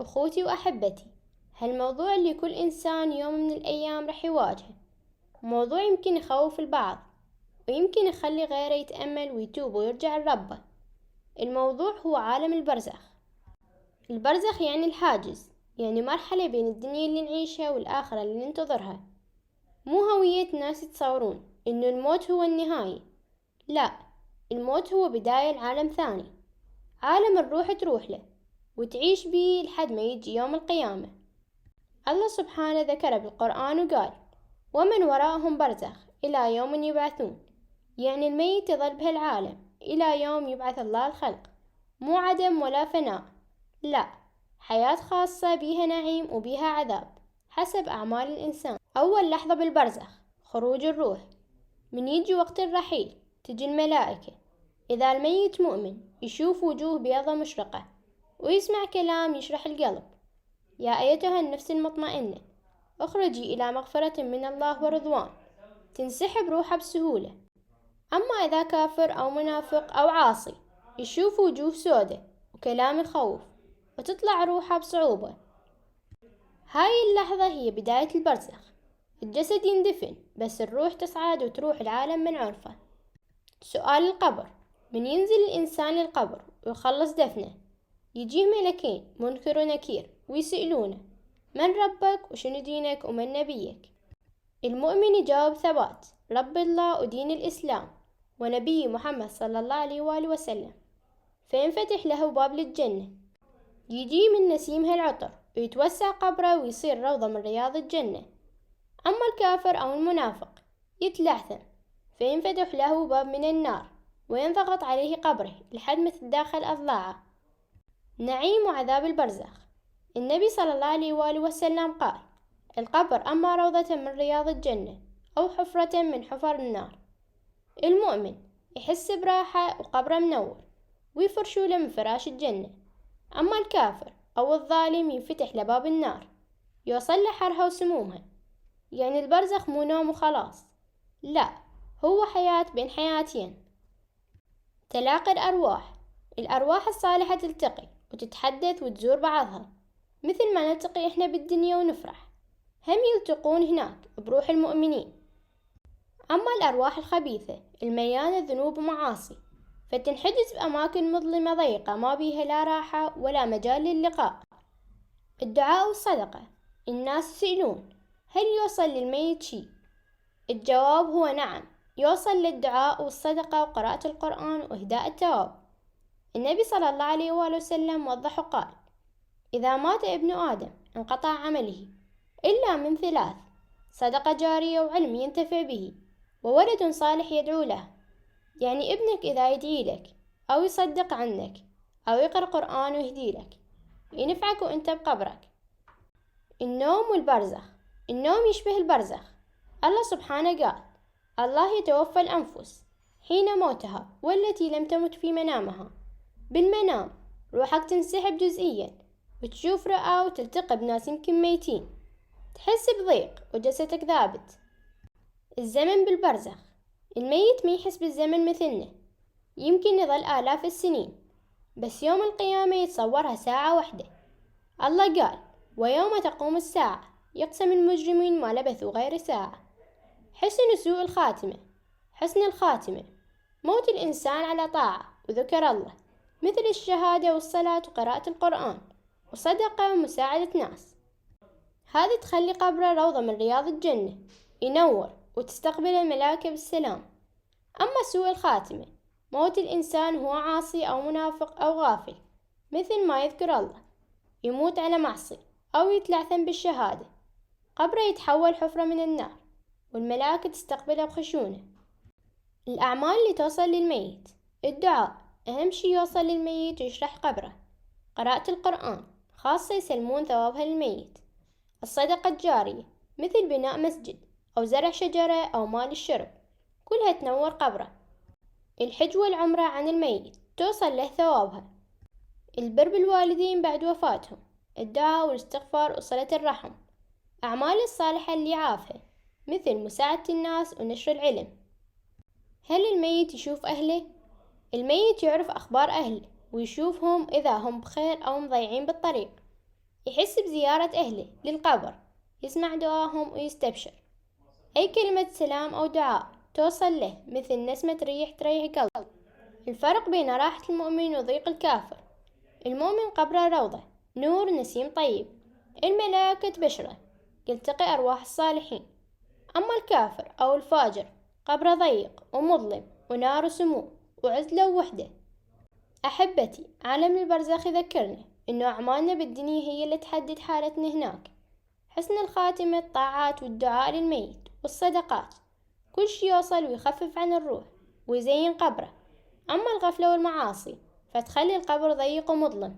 أخوتي وأحبتي، هالموضوع اللي كل إنسان يوم من الأيام رح يواجهه، موضوع يمكن يخوف البعض ويمكن يخلي غيره يتأمل ويتوب ويرجع لربه. الموضوع هو عالم البرزخ. البرزخ يعني الحاجز، يعني مرحلة بين الدنيا اللي نعيشها والآخرة اللي ننتظرها. مو هوية ناس يتصورون إنه الموت هو النهاية، لا، الموت هو بداية لعالم ثاني، عالم الروح تروح له وتعيش بيه لحد ما يجي يوم القيامة. الله سبحانه ذكر بالقرآن وقال: ومن وراءهم برزخ إلى يوم يبعثون، يعني الميت يظل بهالعالم إلى يوم يبعث الله الخلق، مو عدم ولا فناء، لا، حياة خاصة بيها نعيم وبيها عذاب حسب أعمال الإنسان. أول لحظة بالبرزخ خروج الروح، من يجي وقت الرحيل تجي الملائكة. إذا الميت مؤمن يشوف وجوه بيضة مشرقة ويسمع كلام يشرح القلب: يا أيتها النفس المطمئنة اخرجي إلى مغفرة من الله ورضوان، تنسحب روحه بسهولة. أما إذا كافر أو منافق أو عاصي يشوف وجوه سودة وكلام يخوف وتطلع روحه بصعوبة. هاي اللحظة هي بداية البرزخ، الجسد يندفن بس الروح تصعد وتروح العالم من عرفه. سؤال القبر: من ينزل الإنسان للقبر ويخلص دفنه يجيه ملكين منكر ونكير ويسألونه: من ربك وشنو دينك ومن نبيك؟ المؤمن يجاوب ثبات: رب الله ودين الإسلام ونبي محمد صلى الله عليه وآله وسلم. فينفتح له باب للجنة، يجي من نسيمها العطر ويتوسع قبره ويصير روضة من رياض الجنة. أما الكافر أو المنافق يتلعثم، فينفتح له باب من النار وينضغط عليه قبره لحد ما تتداخل أضلاعه. نعيم وعذاب البرزخ: النبي صلى الله عليه وآله وسلم قال: القبر أما روضة من رياض الجنة أو حفرة من حفر النار. المؤمن يحس براحة وقبره منور ويفرشوا له من فراش الجنة. أما الكافر أو الظالم ينفتح لباب النار يوصل لحرها وسمومها. يعني البرزخ مو نوم وخلاص، لا، هو حياة بين حياتين. تلاقي الأرواح الصالحة تلتقي وتتحدث وتزور بعضها، مثل ما نلتقي إحنا بالدنيا ونفرح، هم يلتقون هناك بروح المؤمنين. أما الأرواح الخبيثة المليانة ذنوب ومعاصي فتنحجز بأماكن مظلمة ضيقة ما بيها لا راحة ولا مجال للقاء. الدعاء والصدقة: الناس يسألون: هل يوصل للميت شي؟ الجواب هو نعم، يوصل للدعاء والصدقة وقراءة القرآن وإهداء الثواب. النبي صلى الله عليه وآله وسلم وضح وقال: إذا مات ابن آدم انقطع عمله إلا من ثلاث: صدقة جارية وعلم ينتفع به وولد صالح يدعو له. يعني ابنك إذا يدعي لك أو يصدق عنك أو يقرأ قرآن ويهدي لك ينفعك وإنت بقبرك. النوم والبرزخ: النوم يشبه البرزخ. الله سبحانه قال: الله يتوفى الأنفس حين موتها والتي لم تمت في منامها. بالمنام روحك تنسحب جزئيا وتشوف رؤى وتلتقي بناس يمكن ميتين، تحس بضيق وجسدك ثابت. الزمن بالبرزخ: الميت ما يحس بالزمن مثلنا، يمكن يظل آلاف السنين بس يوم القيامة يتصورها ساعة واحدة. الله قال: ويوم تقوم الساعة يقسم المجرمين ما لبثوا غير ساعة. حسن سوء الخاتمة: حسن الخاتمة موت الإنسان على طاعة وذكر الله، مثل الشهادة والصلاة وقراءة القرآن وصدقة ومساعدة ناس. هذه تخلي قبره روضة من رياض الجنة، ينور وتستقبل الملائكة بالسلام. أما سوء الخاتمة موت الإنسان هو عاصي أو منافق أو غافل، مثل ما يذكر الله، يموت على معصية أو يتلعثم بالشهادة، قبره يتحول حفرة من النار والملائكة تستقبله بخشونة. الأعمال اللي توصل للميت: الدعاء أهم شي يوصل للميت ويشرح قبره، قراءة القرآن خاصة يسلمون ثوابها للميت، الصدقة الجارية مثل بناء مسجد أو زرع شجرة أو مال الشرب كلها تنور قبره، الحج والعمرة عن الميت توصل له ثوابها، البر بالوالدين بعد وفاتهم، الدعاء والاستغفار وصلة الرحم، أعمال الصالحة اللي عافها مثل مساعدة الناس ونشر العلم. هل الميت يشوف أهله؟ الميت يعرف أخبار أهله ويشوفهم إذا هم بخير أو مضيعين بالطريق. يحس بزيارة أهله للقبر، يسمع دعاهم ويستبشر. أي كلمة سلام أو دعاء توصل له مثل نسمة ريح تريح قلبه. الفرق بين راحة المؤمن وضيق الكافر: المؤمن قبره روضة، نور، نسيم طيب، الملائكة تبشره، يلتقي أرواح الصالحين. أما الكافر أو الفاجر قبره ضيق ومظلم، ونار سموم وعزلة ووحدة. أحبتي، عالم البرزخ يذكرنا إنه أعمالنا بالدنيا هي اللي تحدد حالتنا هناك. حسن الخاتمة، الطاعات والدعاء للميت والصدقات، كل شي يوصل ويخفف عن الروح ويزين قبره. أما الغفلة والمعاصي فتخلي القبر ضيق ومظلم،